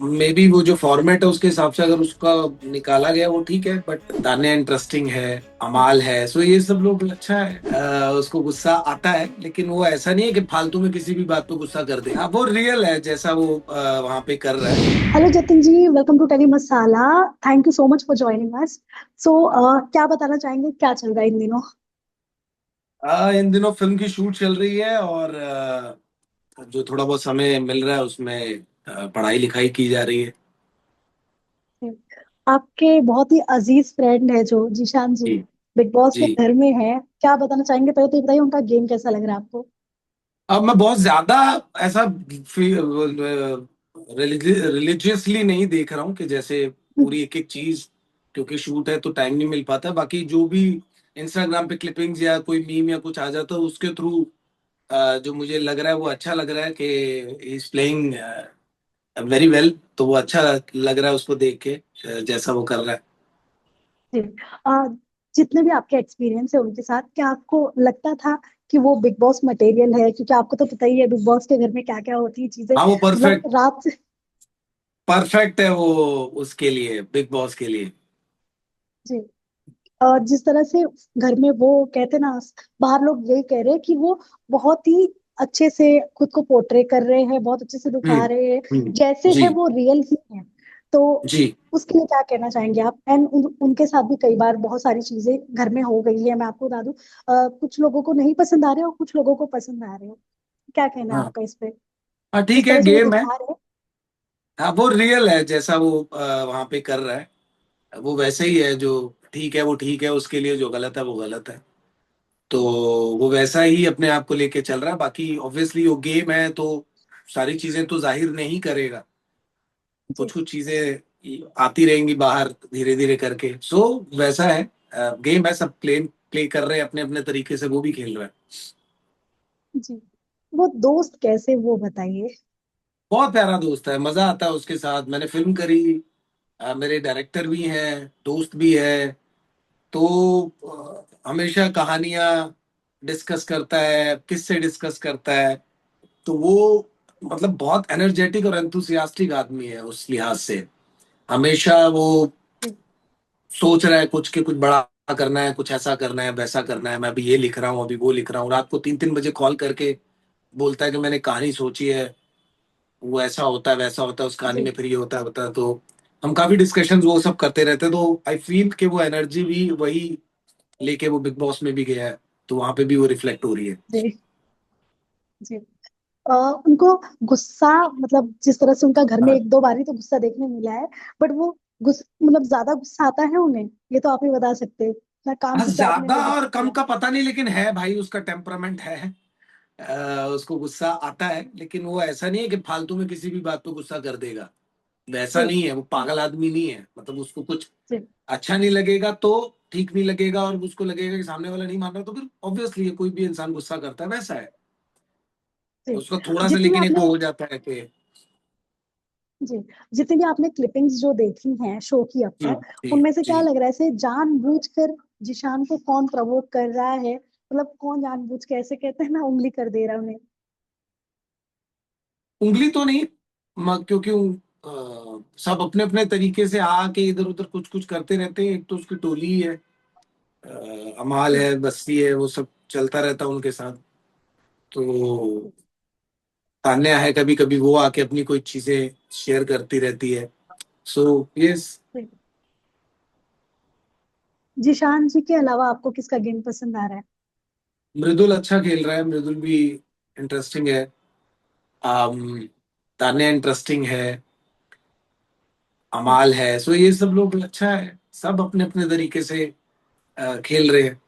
May be वो जो format है उसके हिसाब से अगर उसका निकाला गया वो ठीक है, बट तान्या इंटरेस्टिंग है, अमाल है, सो ये सब लोग अच्छा है। उसको गुस्सा आता है लेकिन वो ऐसा नहीं है कि फालतू में किसी भी बात पे गुस्सा कर दे। हाँ, वो रियल है जैसा वो वहां पे कर रहा है। Hello Jatin ji, welcome to Telly Masala. Thank you so much for joining us. So क्या बताना चाहेंगे, क्या चल रहा है इन दिनों? इन दिनों फिल्म की शूट चल रही है और जो थोड़ा बहुत समय मिल रहा है उसमें पढ़ाई लिखाई की जा रही है। आपके बहुत ही अजीज फ्रेंड है जो जीशान जी, जी। बिग बॉस के जी। घर में है। क्या बताना चाहेंगे? पहले तो ये बताइए, उनका गेम कैसा लग रहा है आपको? अब मैं बहुत ज्यादा ऐसा रिलीजियसली नहीं देख रहा हूँ कि जैसे पूरी एक एक चीज, क्योंकि शूट है तो टाइम नहीं मिल पाता। बाकी जो भी इंस्टाग्राम पे क्लिपिंग्स या कोई मीम या कुछ आ जाता है उसके थ्रू जो मुझे लग रहा है वो अच्छा लग रहा है कि इज प्लेइंग वेरी वेल, तो वो अच्छा लग रहा है उसको देख के, जैसा वो कर रहा है। जी। अ, जितने भी आपके एक्सपीरियंस है उनके साथ, क्या आपको लगता था कि वो बिग बॉस मटेरियल है? क्योंकि आपको तो पता ही है बिग बॉस के घर में क्या क्या होती है चीजें, हाँ, वो मतलब परफेक्ट रात से। परफेक्ट है वो उसके लिए, बिग बॉस के लिए। जी। जिस तरह से घर में वो कहते ना, बाहर लोग यही कह रहे हैं कि वो बहुत ही अच्छे से खुद को पोर्ट्रे कर रहे हैं, बहुत अच्छे से हम्म। दिखा रहे हैं हम्म। जैसे जी। है वो रियल ही है। तो जी। उसके लिए क्या कहना चाहेंगे आप? एंड उनके साथ भी कई बार बहुत सारी चीजें घर में हो गई है, मैं आपको बता दूं। कुछ लोगों को नहीं पसंद आ रहे और कुछ लोगों को पसंद आ रहे हो। क्या कहना है हाँ। आपका इस पे? हाँ, ठीक जिस है, तरह से वो गेम है। दिखा रहे हैं। हाँ, वो रियल है जैसा वो वहां पे कर रहा है, वो वैसे ही है। जो ठीक है वो ठीक है उसके लिए, जो गलत है वो गलत है। तो वो वैसा ही अपने आप को लेके चल रहा है। बाकी ऑब्वियसली वो गेम है तो सारी चीजें तो जाहिर नहीं करेगा। जी। कुछ कुछ चीजें आती रहेंगी बाहर धीरे धीरे करके। सो वैसा है, गेम है, सब प्ले कर रहे हैं अपने अपने तरीके से, वो भी खेल रहा है। जी। वो दोस्त कैसे, वो बताइए। बहुत प्यारा दोस्त है, मजा आता है उसके साथ। मैंने फिल्म करी, मेरे डायरेक्टर भी हैं, दोस्त भी है। तो हमेशा कहानियां डिस्कस करता है, किससे डिस्कस करता है। तो वो मतलब बहुत एनर्जेटिक और एंथुसियास्टिक आदमी है उस लिहाज से। हमेशा वो सोच रहा है कुछ के कुछ बड़ा करना है, कुछ ऐसा करना है, वैसा करना है। मैं अभी ये लिख रहा हूँ, अभी वो लिख रहा हूँ। रात को 3-3 बजे कॉल करके बोलता है कि मैंने कहानी सोची है, वो ऐसा होता है वैसा होता है, उस कहानी में जी। फिर ये होता है होता है। तो हम काफी डिस्कशंस वो सब करते रहते हैं। तो आई फील कि वो एनर्जी भी वही लेके वो बिग बॉस में भी गया है, तो वहां पे भी वो रिफ्लेक्ट हो रही है। जी। जी। उनको गुस्सा, मतलब जिस तरह से उनका घर में हाँ। एक दो बारी तो गुस्सा देखने मिला है, बट वो मतलब ज्यादा गुस्सा आता है उन्हें, ये तो आप ही बता सकते हैं। ना काम हाँ, से क्या आपने ज्यादा नोटिस और कम किया? का पता नहीं, लेकिन है भाई, उसका टेम्परामेंट है। उसको गुस्सा आता है लेकिन वो ऐसा नहीं है कि फालतू में किसी भी बात पे गुस्सा कर देगा। वैसा जी। नहीं है, वो पागल आदमी नहीं है। मतलब उसको कुछ जी। अच्छा नहीं लगेगा तो ठीक नहीं लगेगा, और उसको लगेगा कि सामने वाला नहीं मान रहा तो फिर ऑब्वियसली कोई भी इंसान गुस्सा करता है, वैसा है। जी। उसको थोड़ा सा जितनी भी लेकिन एक वो आपने हो जाता है कि जी जितनी भी आपने क्लिपिंग्स जो देखी हैं शो की अब जी। तक, जी। उनमें से क्या जी। लग रहा है, ऐसे जानबूझकर जिशान को कौन प्रवोक कर रहा है? मतलब कौन जानबूझ के, ऐसे कहते हैं ना, उंगली कर दे रहा है उन्हें? उंगली तो नहीं, क्योंकि सब अपने अपने तरीके से आके इधर उधर कुछ कुछ करते रहते हैं। एक तो उसकी टोली है, अमाल जी। है, बस्ती है, वो सब चलता रहता है उनके साथ। तो तान्या है, कभी कभी वो आके अपनी कोई चीजें शेयर करती रहती है। So yes. जी। जिशान जी के अलावा आपको किसका गेम पसंद आ रहा है? मृदुल अच्छा खेल रहा है, मृदुल भी इंटरेस्टिंग है। um, तान्या इंटरेस्टिंग है, जी। अमाल है। सो ये सब लोग अच्छा है, सब अपने अपने तरीके से खेल रहे हैं।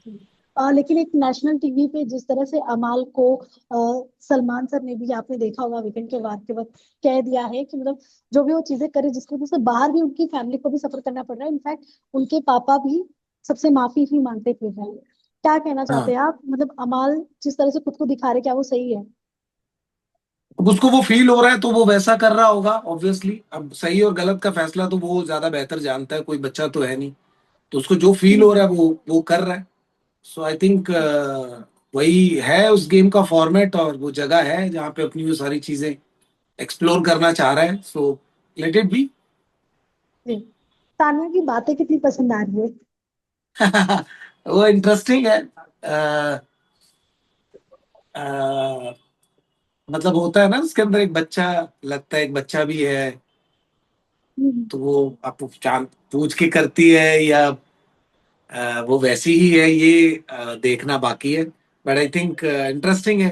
जी। लेकिन एक नेशनल टीवी पे जिस तरह से अमाल को सलमान सर ने भी, आपने देखा होगा, वीकेंड के बाद के वक्त कह दिया है कि मतलब जो भी वो चीजें करे जिसकी वजह से बाहर भी उनकी फैमिली को भी सफर करना पड़ रहा है, इनफैक्ट उनके पापा भी सबसे माफी ही मांगते फिर रहे हैं। क्या कहना चाहते हाँ, हैं आप? मतलब अमाल जिस तरह से खुद को दिखा रहे, क्या वो सही है? अब उसको वो फील हो रहा है तो वो वैसा कर रहा होगा ऑब्वियसली। अब सही और गलत का फैसला तो वो ज्यादा बेहतर जानता है, कोई बच्चा तो है नहीं। तो उसको जो फील हो हम्म। रहा है वो कर रहा है। सो आई थिंक वही है उस गेम का फॉर्मेट, और वो जगह है जहाँ पे अपनी वो सारी चीजें एक्सप्लोर करना चाह रहा है, सो लेट इट बी। जी। तान्या की बातें कितनी पसंद आ रही है? वो इंटरेस्टिंग है। अ, अ, मतलब होता है ना उसके अंदर एक बच्चा, लगता है एक बच्चा भी है, हम्म, तो वो आपको जान पूछ के करती है या वो वैसी ही है, ये देखना बाकी है। बट आई थिंक इंटरेस्टिंग है।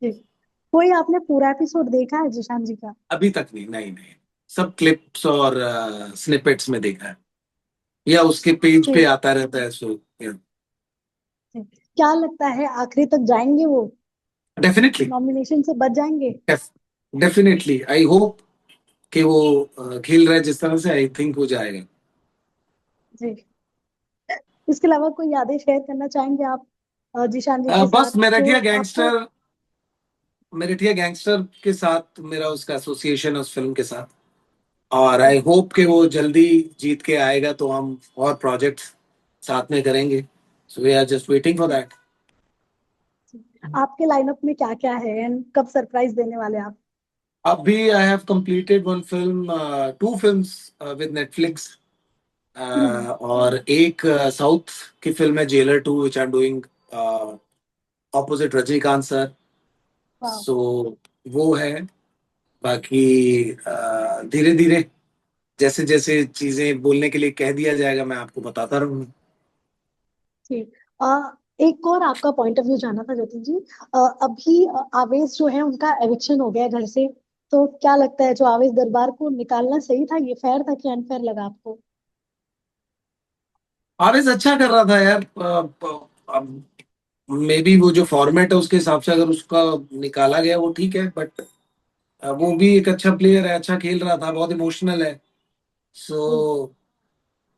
जी। कोई आपने पूरा एपिसोड देखा है जिशान जी का? अभी तक नहीं, नहीं नहीं, सब क्लिप्स और स्निपेट्स में देखा है, या उसके पेज पे जी। आता रहता है, सो जी। क्या लगता है आखिरी तक जाएंगे वो? डेफिनेटली। नॉमिनेशन से बच जाएंगे? डेफिनेटली आई होप कि वो खेल रहे जिस तरह से, आई थिंक हो जाएगा। जी। इसके अलावा कोई यादें शेयर करना चाहेंगे आप जिशान जी के साथ बस जो मेरठिया आपको? गैंगस्टर, मेरठिया गैंगस्टर के साथ मेरा उसका एसोसिएशन है उस फिल्म के साथ, और आई होप कि वो जल्दी जीत के आएगा तो हम और प्रोजेक्ट्स साथ में करेंगे। So we are just waiting for that. आपके लाइनअप में क्या क्या है एंड कब सरप्राइज देने वाले आप? अभी I have completed one film, two films with Netflix, और एक साउथ की फिल्म है jailer two, which I am doing opposite Rajinikanth sir. वाह। सो वो है। बाकी धीरे धीरे जैसे जैसे चीजें बोलने के लिए कह दिया जाएगा, मैं आपको बताता रहूंगा। जी। अ, एक और आपका पॉइंट ऑफ व्यू जानना था जतिन जी। अभी आवेश जो है उनका एविक्शन हो गया है घर से। तो क्या लगता है जो आवेश दरबार को निकालना सही था, ये फेयर था कि अनफेयर लगा आपको? आवेश अच्छा कर रहा था यार। अब मे बी वो जो फॉर्मेट है उसके हिसाब से अगर उसका निकाला गया वो ठीक है, बट वो भी एक अच्छा प्लेयर है, अच्छा खेल रहा था, बहुत इमोशनल है। जी। सो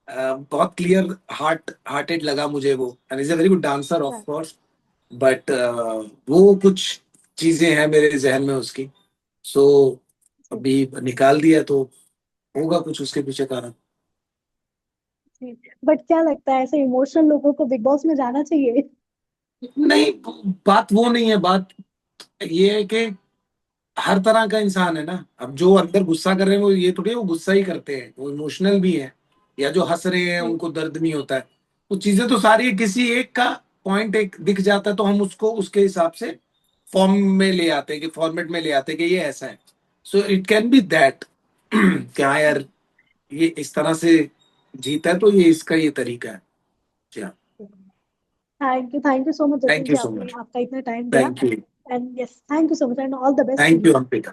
बहुत क्लियर हार्टेड लगा मुझे वो, and is a very good dancer of हाँ, कोर्स। बट वो कुछ चीजें हैं मेरे जहन में उसकी। सो जी। अभी निकाल दिया तो होगा कुछ उसके पीछे कारण। जी। बट क्या लगता है ऐसे इमोशनल लोगों को बिग बॉस में जाना चाहिए? नहीं, बात वो नहीं है, बात ये है कि हर तरह का इंसान है ना। अब जो अंदर गुस्सा कर रहे हैं वो ये थोड़ी वो गुस्सा ही करते हैं, वो इमोशनल भी है, या जो हंस रहे हैं जी। उनको दर्द नहीं होता है। वो चीजें तो सारी किसी एक का पॉइंट एक दिख जाता है तो हम उसको उसके हिसाब से फॉर्म में ले आते हैं, कि फॉर्मेट में ले आते हैं कि ये ऐसा है। So it can be that कि हाँ यार, ये इस तरह से जीता है तो ये इसका ये तरीका है। क्या। Thank you so much Jatin thank you जी, सो आपने मच। आपका इतना टाइम दिया। Thank you. And yes, thank you so much and all the best to thank you you. Ankita.